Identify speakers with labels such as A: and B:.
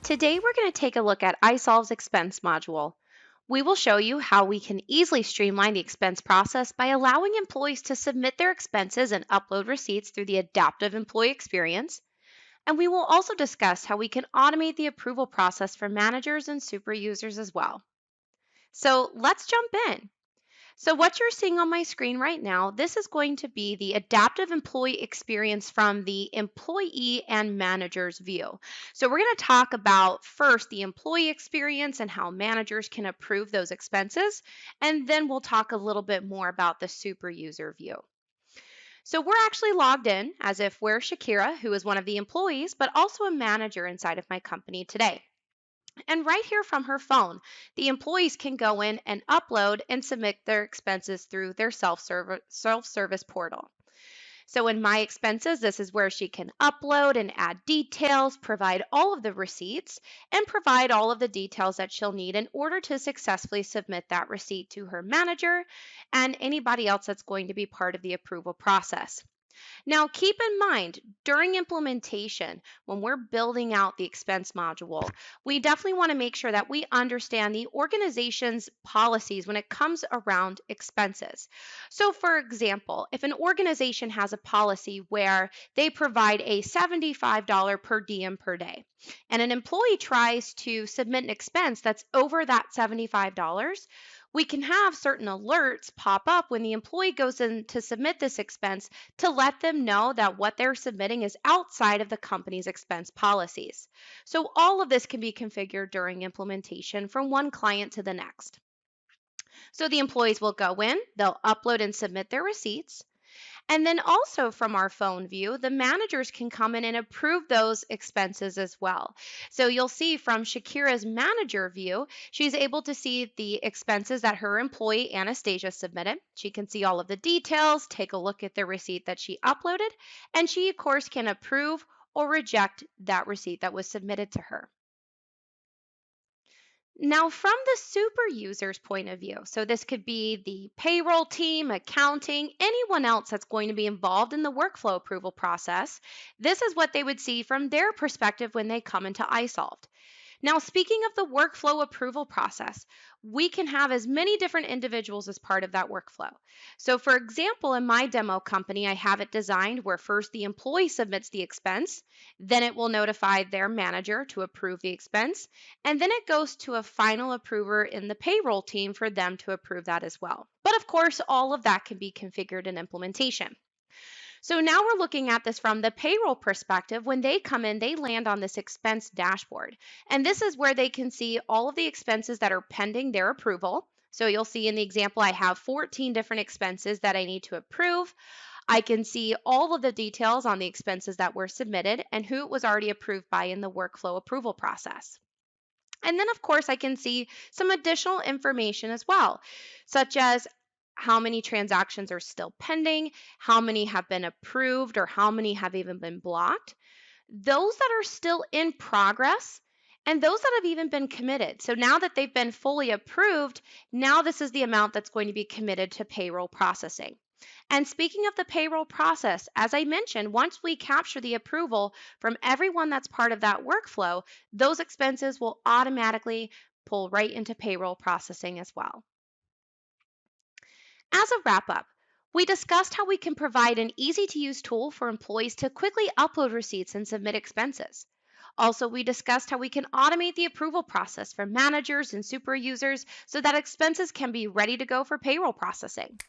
A: Today we're going to take a look at isolved's expense module. We will show you how we can easily streamline the expense process by allowing employees to submit their expenses and upload receipts through the adaptive employee experience. And we will also discuss how we can automate the approval process for managers and super users as well. So let's jump in. So what you're seeing on my screen right now, this is going to be the adaptive employee experience from the employee and manager's view. So we're going to talk about first the employee experience and how managers can approve those expenses, and then we'll talk a little bit more about the super user view. So we're actually logged in as if we're Shakira, who is one of the employees, but also a manager inside of my company today. And right here from her phone, the employees can go in and upload and submit their expenses through their self-service portal. So in My Expenses, this is where she can upload and add details, provide all of the receipts, and provide all of the details that she'll need in order to successfully submit that receipt to her manager and anybody else that's going to be part of the approval process. Now, keep in mind, during implementation, when we're building out the expense module, we definitely want to make sure that we understand the organization's policies when it comes around expenses. So, for example, if an organization has a policy where they provide a $75 per diem per day, and an employee tries to submit an expense that's over that $75, we can have certain alerts pop up when the employee goes in to submit this expense to let them know that what they're submitting is outside of the company's expense policies. So all of this can be configured during implementation from one client to the next. So the employees will go in, they'll upload and submit their receipts. And then also from our phone view, the managers can come in and approve those expenses as well. So you'll see from Shakira's manager view, she's able to see the expenses that her employee Anastasia submitted. She can see all of the details, take a look at the receipt that she uploaded, and she of course can approve or reject that receipt that was submitted to her. Now, from the super user's point of view, so this could be the payroll team, accounting, anyone else that's going to be involved in the workflow approval process, this is what they would see from their perspective when they come into isolved. Now, speaking of the workflow approval process, we can have as many different individuals as part of that workflow. So, for example, in my demo company, I have it designed where first the employee submits the expense, then it will notify their manager to approve the expense, and then it goes to a final approver in the payroll team for them to approve that as well. But of course, all of that can be configured in implementation. So now we're looking at this from the payroll perspective. When they come in, they land on this expense dashboard. And this is where they can see all of the expenses that are pending their approval. So you'll see in the example, I have 14 different expenses that I need to approve. I can see all of the details on the expenses that were submitted and who it was already approved by in the workflow approval process. And then, of course, I can see some additional information as well, such as how many transactions are still pending, how many have been approved, or how many have even been blocked, those that are still in progress, and those that have even been committed. So now that they've been fully approved, now this is the amount that's going to be committed to payroll processing. And speaking of the payroll process, as I mentioned, once we capture the approval from everyone that's part of that workflow, those expenses will automatically pull right into payroll processing as well. As a wrap up, we discussed how we can provide an easy to use tool for employees to quickly upload receipts and submit expenses. Also, we discussed how we can automate the approval process for managers and super users so that expenses can be ready to go for payroll processing.